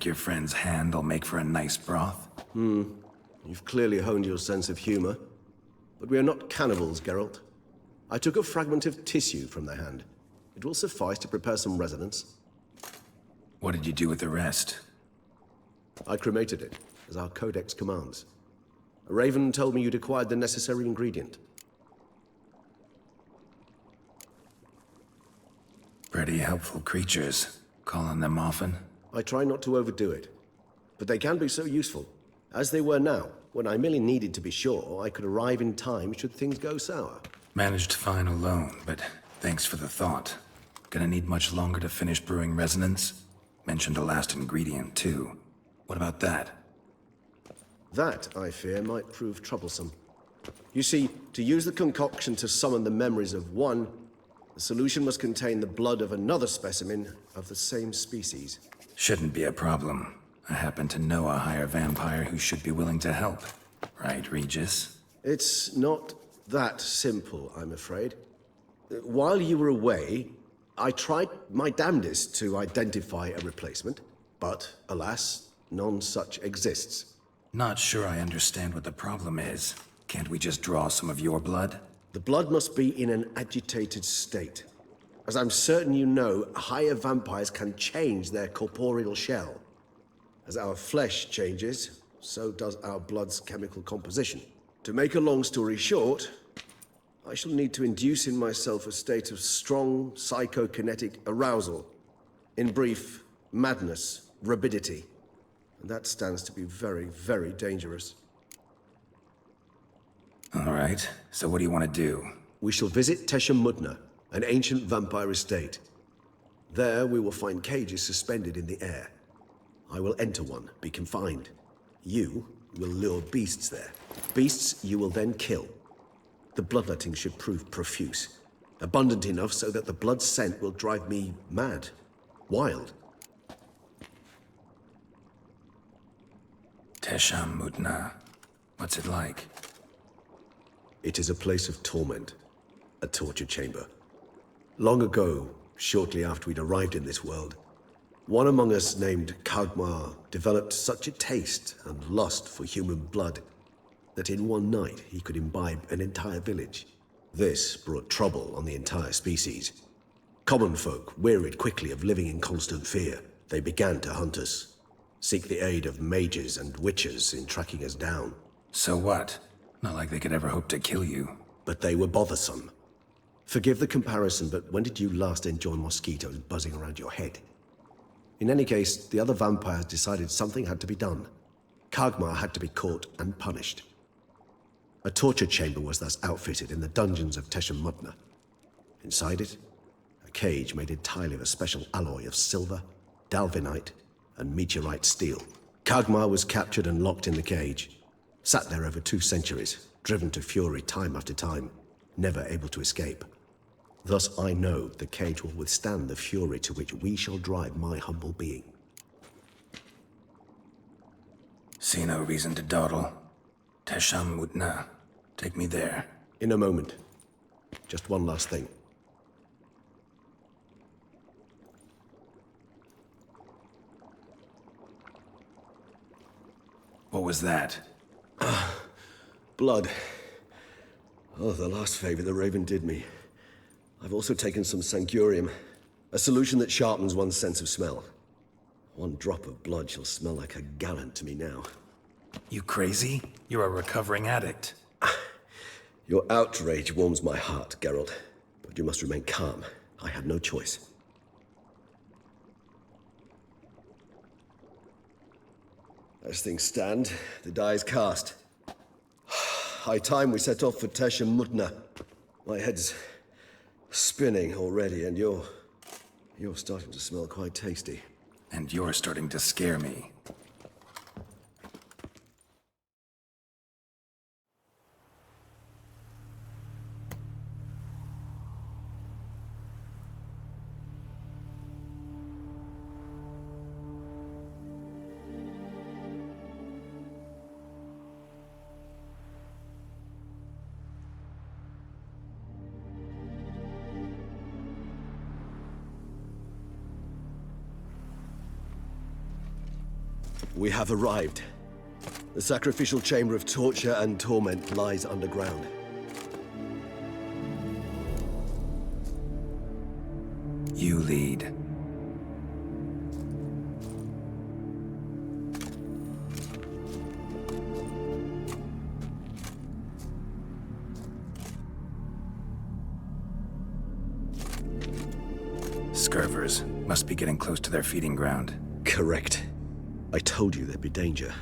your friend's hand will make for a nice broth? You've clearly honed your sense of humor. But we are not cannibals, Geralt. I took a fragment of tissue from their hand. It will suffice to prepare some resonance. What did you do with the rest? I cremated it, as our codex commands. A raven told me you'd acquired the necessary ingredient. Pretty helpful creatures. Call on them often? I try not to overdo it, but they can be so useful, as they were now, when I merely needed to be sure I could arrive in time should things go sour. Managed fine alone, but thanks for the thought. Gonna need much longer to finish brewing resonance? Mentioned the last ingredient, too. What about that? That, I fear, might prove troublesome. You see, to use the concoction to summon the memories of one, the solution must contain the blood of another specimen of the same species. Shouldn't be a problem. I happen to know a higher vampire who should be willing to help. Right, Regis? It's not that simple, I'm afraid. While you were away, I tried my damnedest to identify a replacement, but alas, none such exists. Not sure I understand what the problem is. Can't we just draw some of your blood? The blood must be in an agitated state. As I'm certain you know, higher vampires can change their corporeal shell. As our flesh changes, so does our blood's chemical composition. To make a long story short, I shall need to induce in myself a state of strong psychokinetic arousal. In brief, madness, rabidity. And that stands to be very, very dangerous. All right, so what do you want to do? We shall visit Teshem Mudna, an ancient vampire estate. There we will find cages suspended in the air. I will enter one, be confined. You will lure beasts there. Beasts you will then kill. The bloodletting should prove profuse. Abundant enough so that the blood scent will drive me mad. Wild. Teshem Mudna. What's it like? It is a place of torment. A torture chamber. Long ago, shortly after we'd arrived in this world, one among us named Kagmar developed such a taste and lust for human blood that in one night he could imbibe an entire village. This brought trouble on the entire species. Common folk wearied quickly of living in constant fear. They began to hunt us, seek the aid of mages and witches in tracking us down. So what? Not like they could ever hope to kill you. But they were bothersome. Forgive the comparison, but when did you last enjoy mosquitoes buzzing around your head? In any case, the other vampires decided something had to be done. Kagmar had to be caught and punished. A torture chamber was thus outfitted in the dungeons of Teshem Mudna. Inside it, a cage made entirely of a special alloy of silver, dalvinite, and meteorite steel. Kagmar was captured and locked in the cage. Sat there over 2 centuries, driven to fury time after time, never able to escape. Thus I know the cage will withstand the fury to which we shall drive my humble being. See no reason to dawdle. Teshem Mudna. Take me there. In a moment. Just one last thing. What was that? Blood. Oh, the last favor the Raven did me. I've also taken some Sancurium, a solution that sharpens one's sense of smell. One drop of blood shall smell like a gallon to me now. You crazy? You're a recovering addict. Your outrage warms my heart, Geralt. But you must remain calm. I had no choice. As things stand, the die is cast. High time we set off for Teshem Mudna. My head's spinning already, and you're starting to smell quite tasty. And you're starting to scare me. We have arrived. The sacrificial chamber of torture and torment lies underground. You lead. Scurvers must be getting close to their feeding ground. Correct. I told you there'd be danger.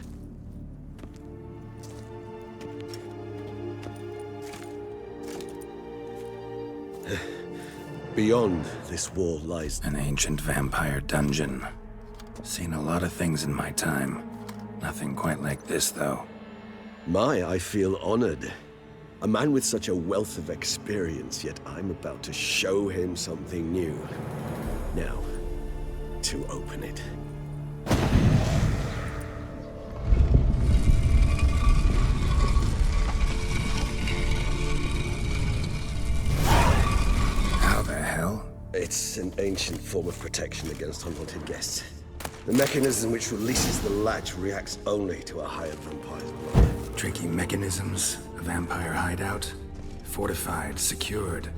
Beyond this wall lies... An ancient vampire dungeon. Seen a lot of things in my time. Nothing quite like this, though. I feel honored. A man with such a wealth of experience, yet I'm about to show him something new. Now, to open it. How the hell? It's an ancient form of protection against unwanted guests. The mechanism which releases the latch reacts only to a hired vampire's blood. Tricky mechanisms, a vampire hideout. Fortified, secured.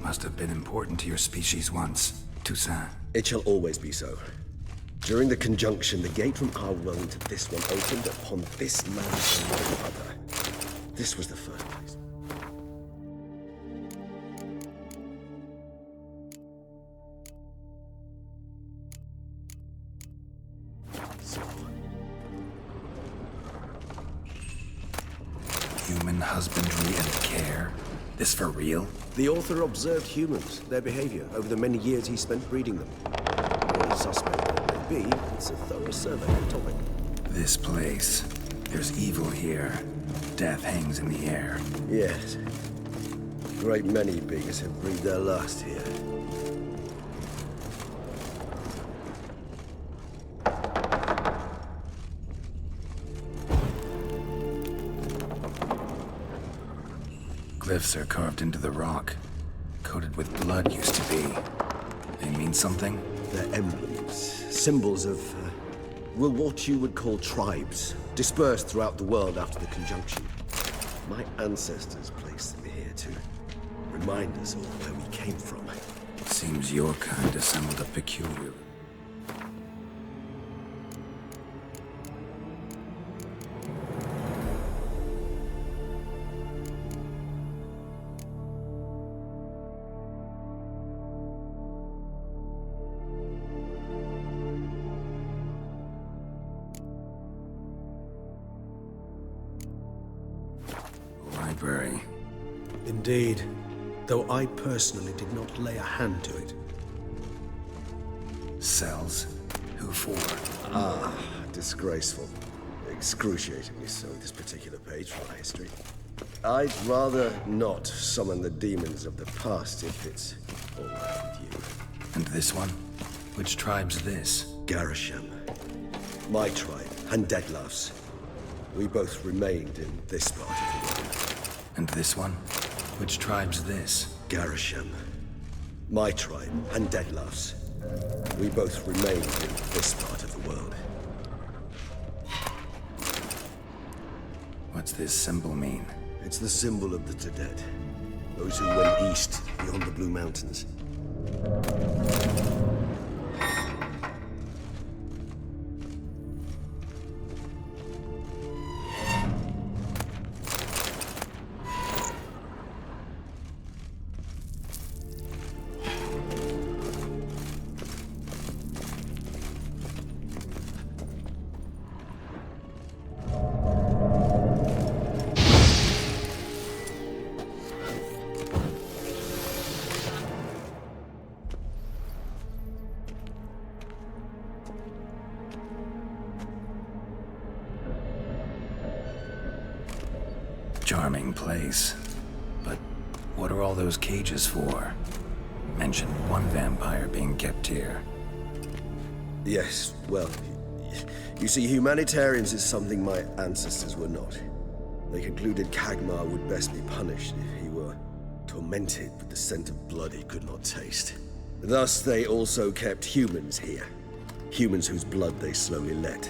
Must have been important to your species once, Toussaint. It shall always be so. During the conjunction, the gate from our world into this one opened upon this land and no other. This was the first place. So, Human husbandry and care? This for real? the author observed humans, their behavior, over the many years he spent breeding them. What suspect that may be, it's a thorough survey of the topic. This place. There's evil here. Death hangs in the air. Yes. A great many beings have breathed their last here. Glyphs are carved into the rock. Coated with blood used to be. They mean something? They're emblems, symbols of, what you would call tribes, dispersed throughout the world after the conjunction. My ancestors placed them here to remind us all where we came from. Seems your kind assembled a peculiar... library. Indeed, though I personally did not lay a hand to it. Cells? Who for? Disgraceful. Excruciatingly so, this particular page from our history. I'd rather not summon the demons of the past if it's all right with you. And this one? Which tribe's this? Garisham. My tribe, and Deadlough's. We both remained in this part of the world. And this one? Which tribe's this? Garisham. My tribe, and Deadlough's. We both remained in this part of the world. What's this symbol mean? It's the symbol of the dead. Those who went east beyond the Blue Mountains. Charming place. But what are all those cages for? Mentioned one vampire being kept here. Yes, well, you see, humanitarians is something my ancestors were not. They concluded Kagmar would best be punished if he were tormented with the scent of blood he could not taste. Thus, they also kept humans here. Humans whose blood they slowly let.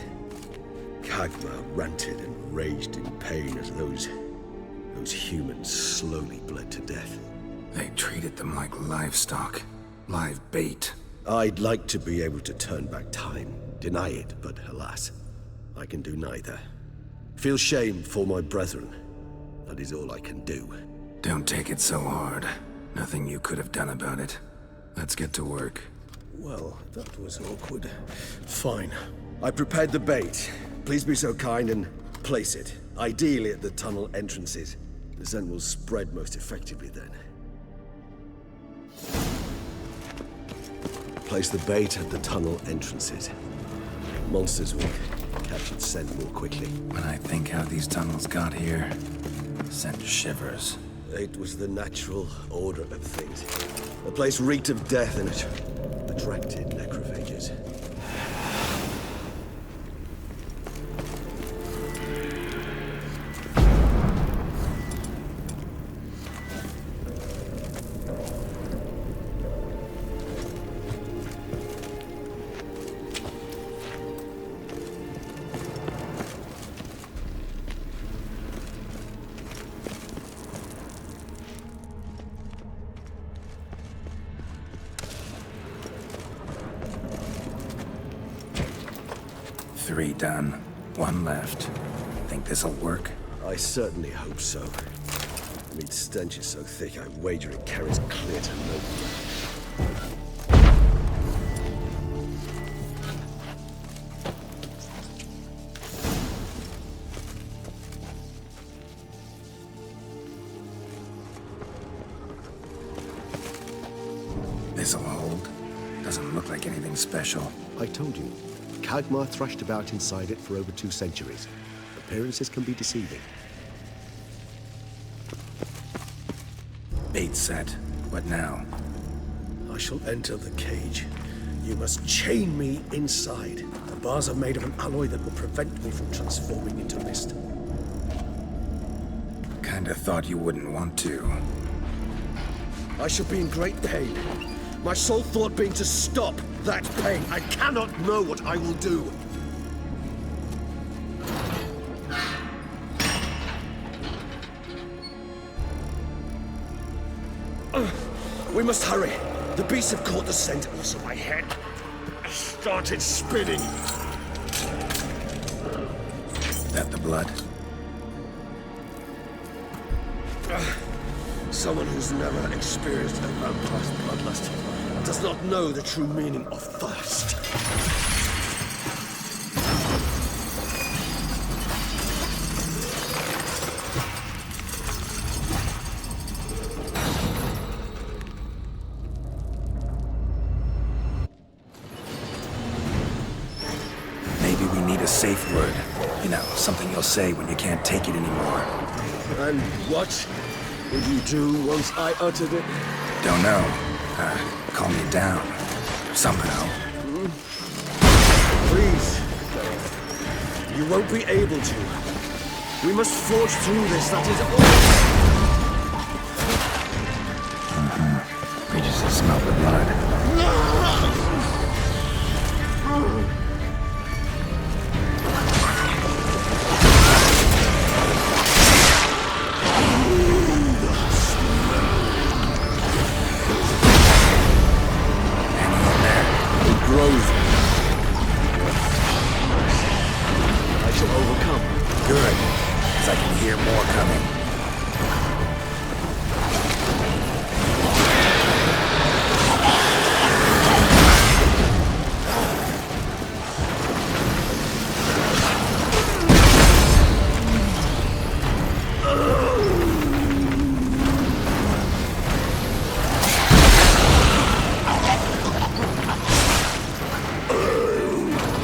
Kagma ranted and raged in pain as those humans slowly bled to death. They treated them like livestock. Live bait. I'd like to be able to turn back time, deny it, but alas, I can do neither. Feel shame for my brethren. That is all I can do. Don't take it so hard. Nothing you could have done about it. Let's get to work. Well, that was awkward. Fine. I prepared the bait. Please be so kind and place it, ideally at the tunnel entrances. The scent will spread most effectively then. Place the bait at the tunnel entrances. Monsters will catch its scent more quickly. When I think how these tunnels got here, send shivers. It was the natural order of things. The place reeked of death and it attracted necrophages. Three done. One left. Think this'll work? I certainly hope so. The meat stench is so thick, I wager it carries clear to nowhere. This'll hold. Doesn't look like anything special. I told you, Kagmar thrashed about inside it for over 2 centuries. Appearances can be deceiving. Bait set. What now? I shall enter the cage. You must chain me inside. The bars are made of an alloy that will prevent me from transforming into mist. Kinda thought you wouldn't want to. I shall be in great pain. My sole thought being to stop that pain. I cannot know what I will do. We must hurry. The beasts have caught the scent, also my head started spinning. That the blood? Someone who's never experienced a vampire's bloodlust does not know the true meaning of thirst. Maybe we need a safe word. You know, something you'll say when you can't take it anymore. And what would you do once I uttered it? Don't know. Calm me down. Somehow. Please. You won't be able to. We must forge through this, that is all. We just smell the blood. I shall overcome. Good, because I can hear more coming.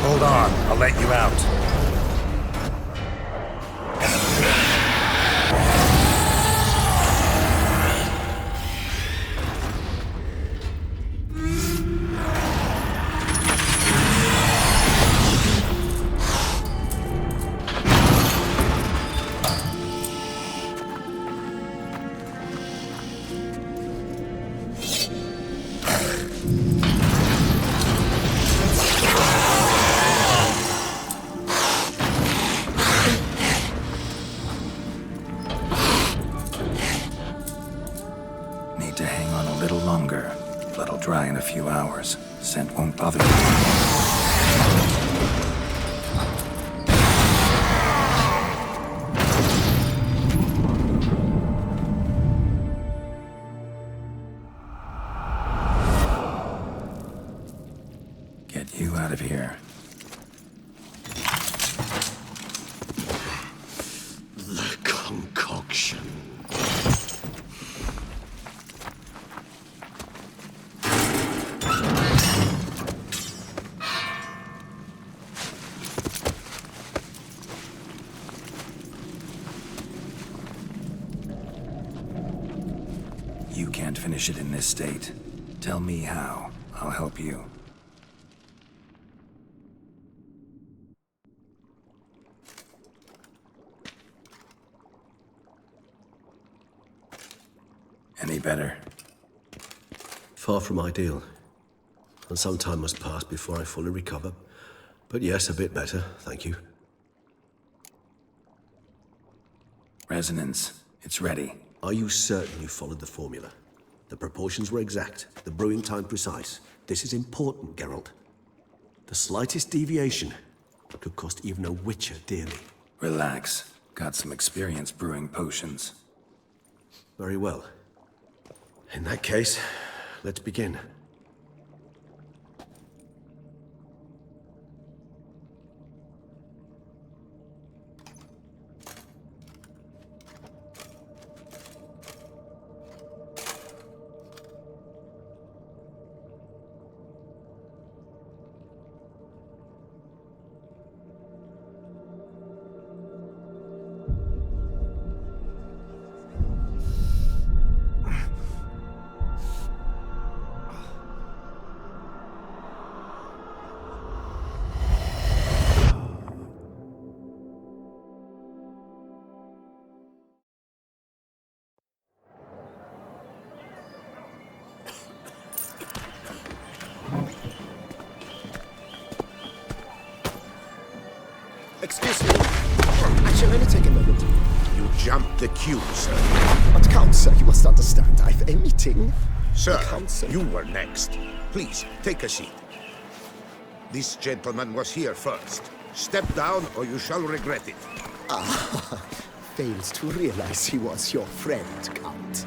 Hold on, I'll let you out. to hang on a little longer. Blood'll dry in a few hours. Scent won't bother you. Get you out of here. The concoction. You can't finish it in this state. Tell me how. I'll help you. Any better? Far from ideal. And some time must pass before I fully recover. But yes, a bit better, thank you. Resonance. It's ready. Are you certain you followed the formula? The proportions were exact, the brewing time precise. This is important, Geralt. The slightest deviation could cost even a witcher dearly. Relax. Got some experience brewing potions. Very well. In that case, let's begin. Excuse me. I shall only take a moment. You jumped the queue, sir. But Count, sir, you must understand. I've a meeting. Sir, Counsel. you were next. Please, take a seat. This gentleman was here first. Step down or you shall regret it. Fails to realize he was your friend, Count.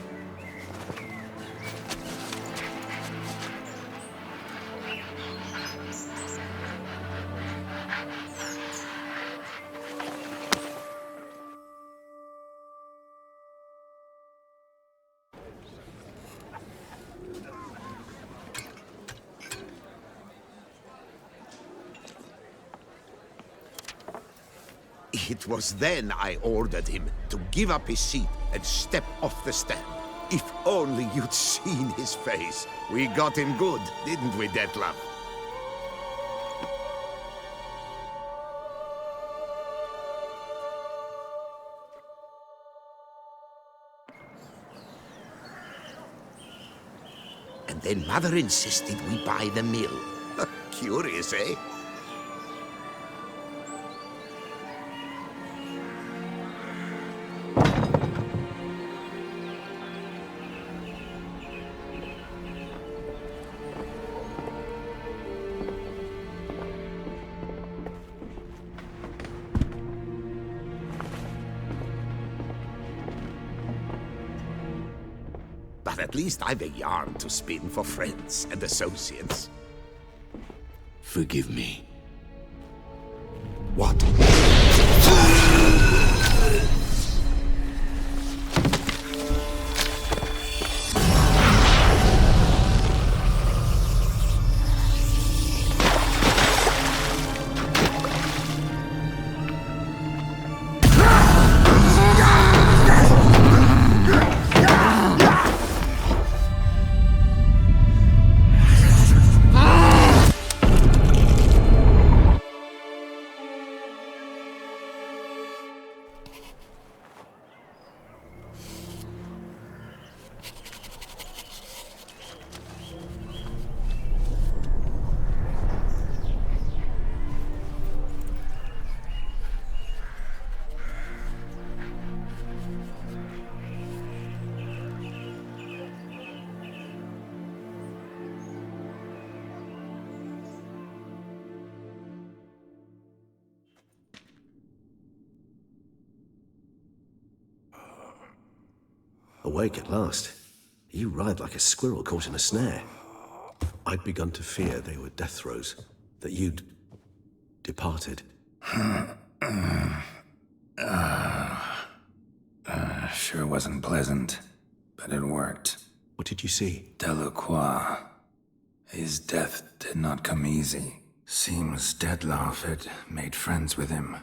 It was then I ordered him to give up his seat and step off the stand. If only you'd seen his face. We got him good, didn't we, Detlef? And then Mother insisted we buy the mill. Curious, eh? But at least I've a yarn to spin for friends and associates. Forgive me. What? Awake at last. You writhed like a squirrel caught in a snare. I'd begun to fear they were death throes, that you'd departed. Sure wasn't pleasant, but it worked. What did you see? Delacroix. His death did not come easy. Seems Dettlaff had made friends with him.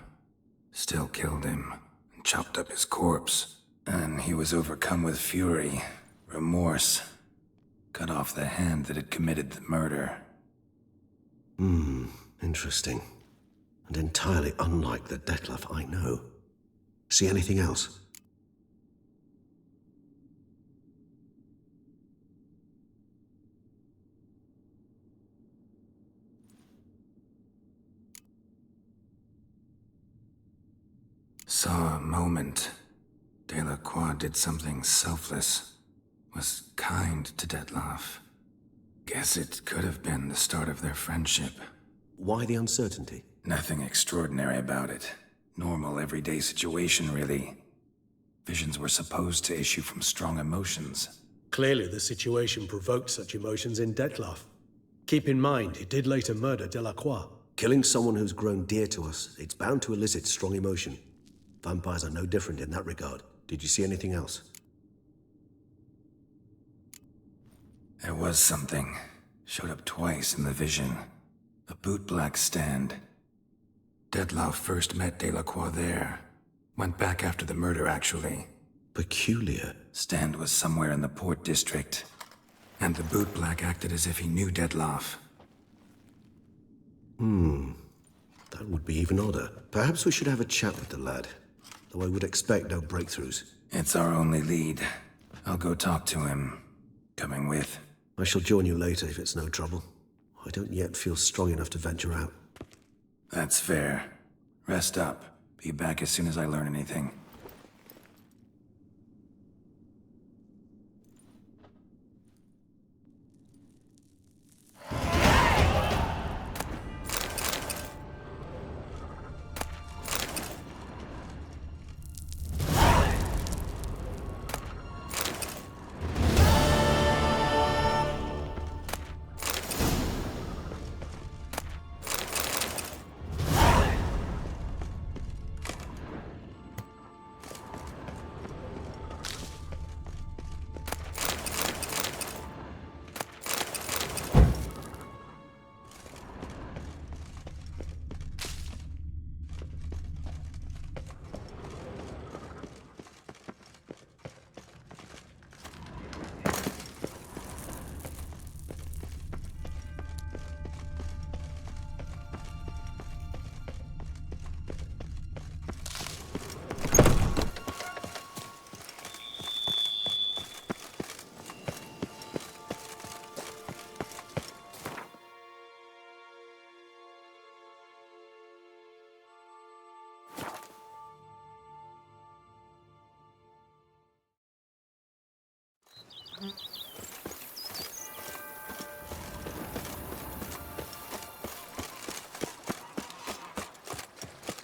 Still killed him, and chopped up his corpse. And he was overcome with fury, remorse. Cut off the hand that had committed the murder. Interesting. And entirely unlike the Dettlaff I know. See anything else? Saw a moment. Delacroix did something selfless. Was kind to Dettlaff. Guess it could have been the start of their friendship. Why the uncertainty? Nothing extraordinary about it. Normal, everyday situation, really. Visions were supposed to issue from strong emotions. Clearly, the situation provoked such emotions in Dettlaff. Keep in mind, he did later murder Delacroix. Killing someone who's grown dear to us, it's bound to elicit strong emotion. Vampires are no different in that regard. Did you see anything else? There was something. Showed up twice in the vision. A bootblack stand. Dettlaff first met Delacroix there. Went back after the murder, actually. Peculiar. Stand was somewhere in the Port District. And the bootblack acted as if he knew Dettlaff. That would be even odder. Perhaps we should have a chat with the lad. Though I would expect no breakthroughs. It's our only lead. I'll go talk to him. Coming with. I shall join you later if it's no trouble. I don't yet feel strong enough to venture out. That's fair. Rest up. Be back as soon as I learn anything.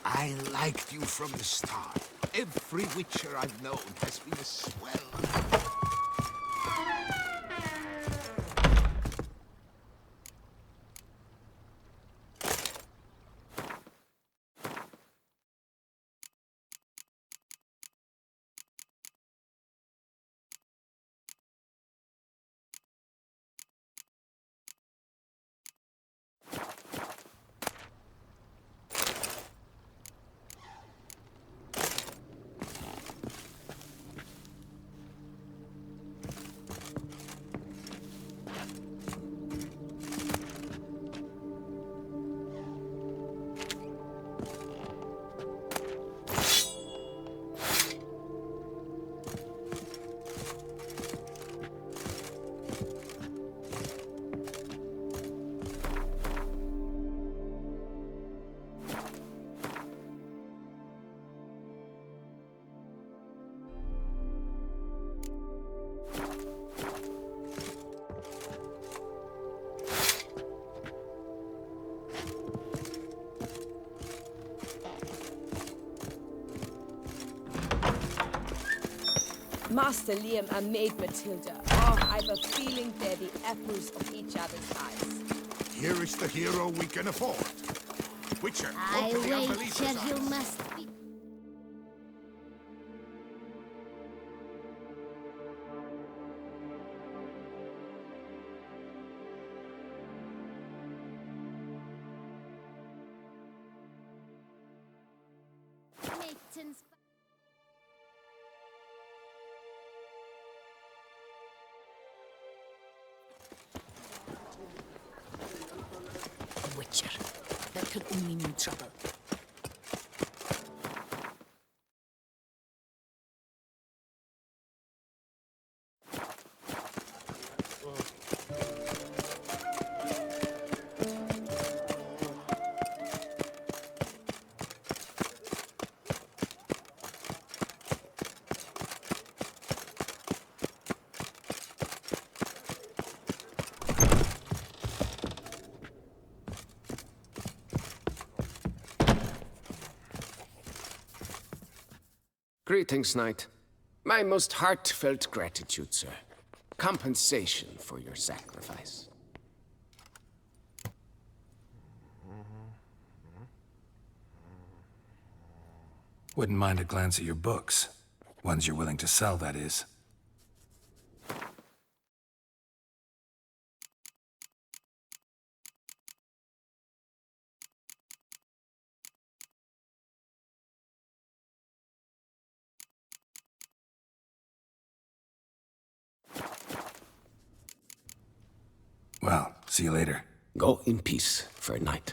I liked you from the start. Every Witcher I've known has been a swell. Master Liam and Maid Matilda. Oh, I've a feeling they're the apples of each other's eyes. Here is the hero we can afford. Witcher, I go to the wager unbelievers' you eyes. must be. Maidens. A witcher. That could only mean trouble. Greetings, Knight. My most heartfelt gratitude, sir. Compensation for your sacrifice. Wouldn't mind a glance at your books. Ones you're willing to sell, that is. Well, see you later. Go in peace, Fair Knight.